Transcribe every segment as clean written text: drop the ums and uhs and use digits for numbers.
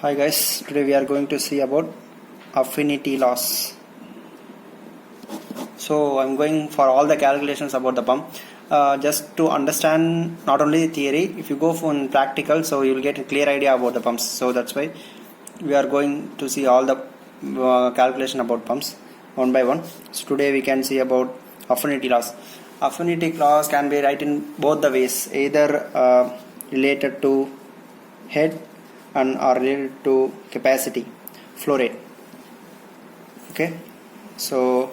Hi guys, today we are going to see about affinity loss. So I'm going for all the calculations about the pump. Just to understand not only the theory, if you go for practical, so you will get a clear idea about the pumps. So that's why we are going to see all the calculation about pumps one by one. So today we can see about affinity loss. Affinity loss can be written both the ways, either related to head and are related to capacity, flow rate. Okay, so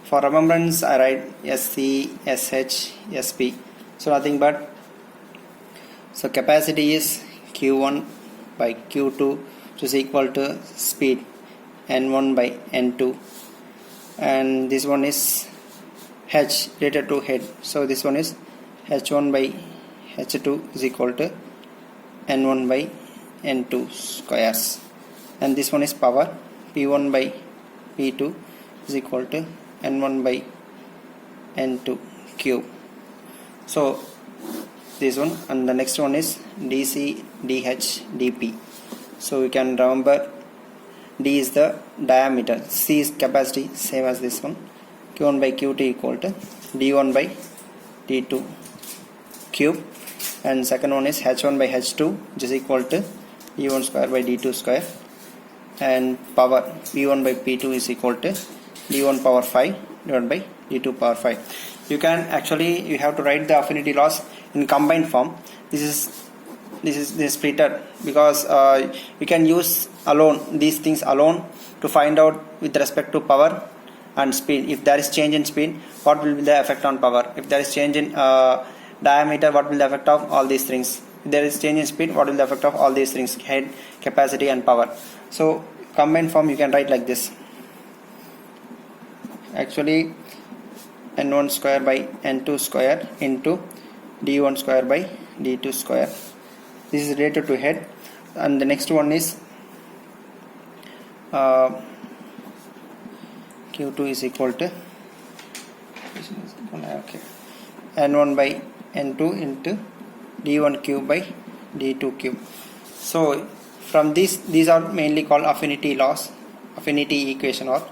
for remembrance I write SC, SH, SP. So nothing but, so capacity is Q1 by Q2, which is equal to speed N1 by N2, and this one is H related to head. So this one is H1 by H2 is equal to N1 by N2 squares, and this one is power, P1 by P2 is equal to N1 by N2 cube. So this one, and the next one is DC, DH, DP. So we can remember D is the diameter, C is capacity, same as this one, Q1 by Q2 equal to D1 by D2 cube, and second one is H1 by H2, which is equal to D1 square by D2 square, and power P1 by P2 is equal to D1 power 5 divided by D2 power 5. You can actually, you have to write the affinity loss in combined form. This is splitter, because you can use alone these things alone to find out with respect to power and speed. If there is change in speed, what will be the effect on power? If there is change in diameter, what will be the effect of all these things? If there is change in speed, what will be the effect of all these things? Head, capacity and power. So combined form you can write like this. Actually N1 square by N2 square into D1 square by D2 square. This is related to head, and the next one is Q2 is equal to N1 by N2 into D1 cube by D2 cube. So from these are mainly called affinity loss, affinity equation. Or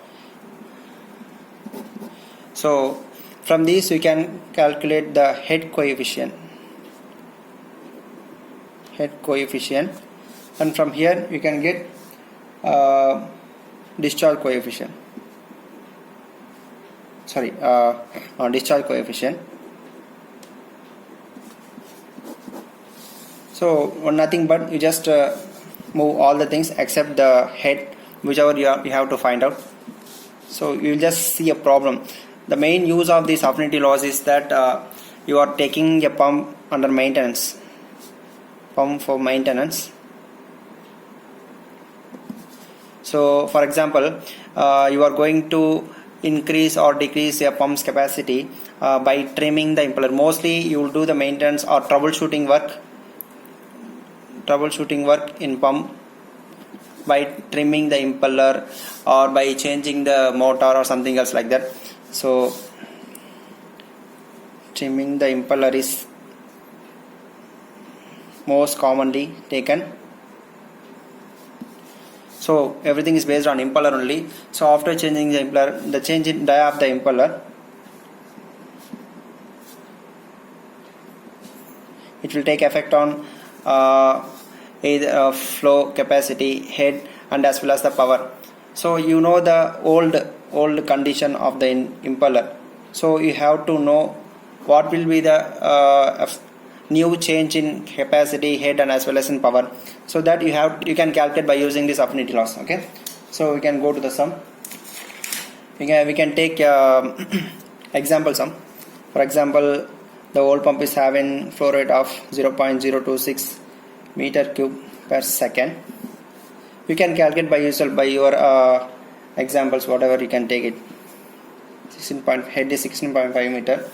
so from these we can calculate the head coefficient, and from here you can get discharge coefficient. Discharge coefficient. So nothing but you just move all the things except the head, whichever you have to find out. So you will just see a problem. The main use of this affinity loss is that you are taking a pump under maintenance, pump for maintenance. So for example, you are going to increase or decrease your pump's capacity by trimming the impeller. Mostly you will do the maintenance or troubleshooting work in pump by trimming the impeller or by changing the motor or something else like that. So trimming the impeller is most commonly taken. So everything is based on impeller only. So after changing the impeller, the change in dia of the impeller, it will take effect on either flow, capacity, head and as well as the power. So you know the old condition of the impeller. So you have to know what will be the new change in capacity, head and as well as in power. So that you can calculate by using this affinity loss. Okay. So we can go to the sum. We can take example sum. For example, the old pump is having flow rate of 0.026 meter cube per second. You can calculate by your examples, whatever you can take it. Head is 16.5 meter,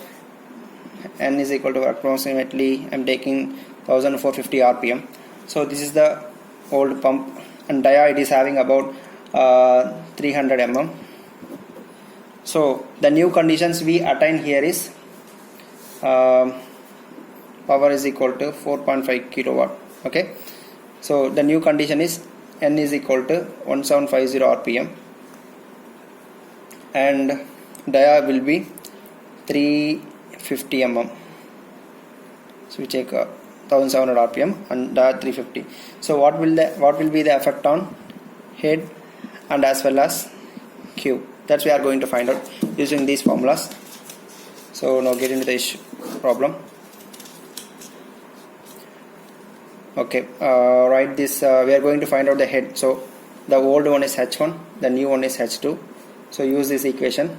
N is equal to approximately, I'm taking 1450 rpm. So this is the old pump, and dia it is having about 300 mm. So the new conditions we attain here is power is equal to 4.5 kilowatt. Okay, so the new condition is N is equal to 1750 rpm and dia will be 350 mm. So we take 1700 rpm and dia 350. So what will be the effect on head and as well as Q? That's we are going to find out using these formulas. So now get into the problem. Okay, write this. We are going to find out the head. So the old one is H1, the new one is H2. So use this equation.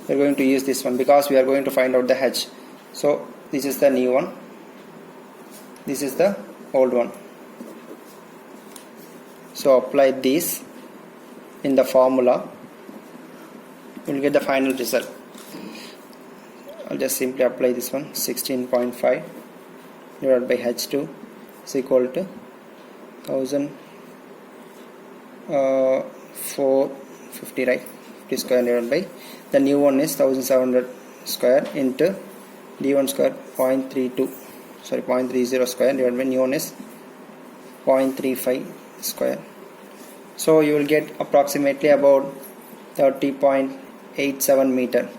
We are going to use this one because we are going to find out the H. So this is the new one, this is the old one. So apply this in the formula, you will get the final result. I'll just simply apply this one. 16.5 divided by H2 is equal to 1450, right? 50 square divided by the new one is 1700 square into d1 square 0.30 square divided by new one is 0.35 square. So you will get approximately about 30.87 meter.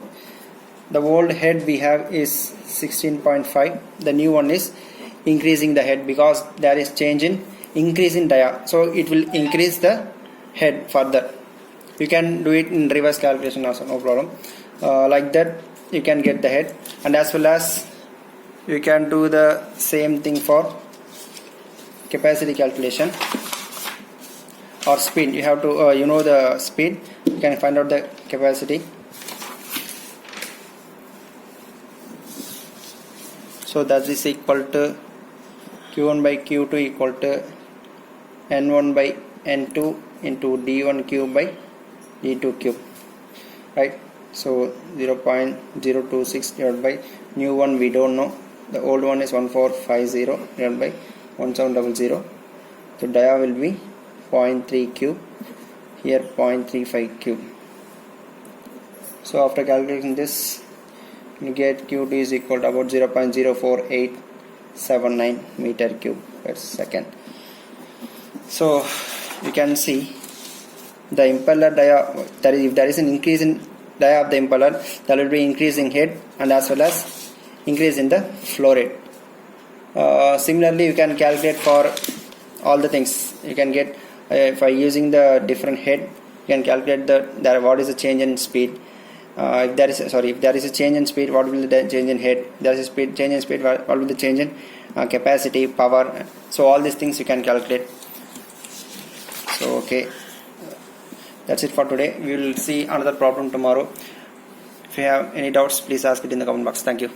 The old head we have is 16.5. The new one is increasing the head because there is change in increase in dia. So it will increase the head further. You can do it in reverse calculation also, no problem. Like that you can get the head, and as well as you can do the same thing for capacity calculation or speed. You have to you know the speed, you can find out the capacity. So that is equal to Q1 by Q2 equal to N1 by N2 into D1 cube by D2 cube, right? So 0.026 divided by new one we don't know, the old one is 1450 divided by 1700. So dia will be 0.3 cube, here 0.35 cube. So after calculating this, you get Q2 is equal to about 0.04879 meter cube per second. So you can see the impeller dia, if there is an increase in dia of the impeller, there will be increase in head and as well as increase in the flow rate. Similarly, you can calculate for all the things. You can get by using the different head, you can calculate what is the change in speed. If there is a change in speed, what will be the change in head? If there is a change in speed, what will be the change in capacity, power? So all these things you can calculate. So okay, that's it for today. We will see another problem tomorrow. If you have any doubts, please ask it in the comment box. Thank you.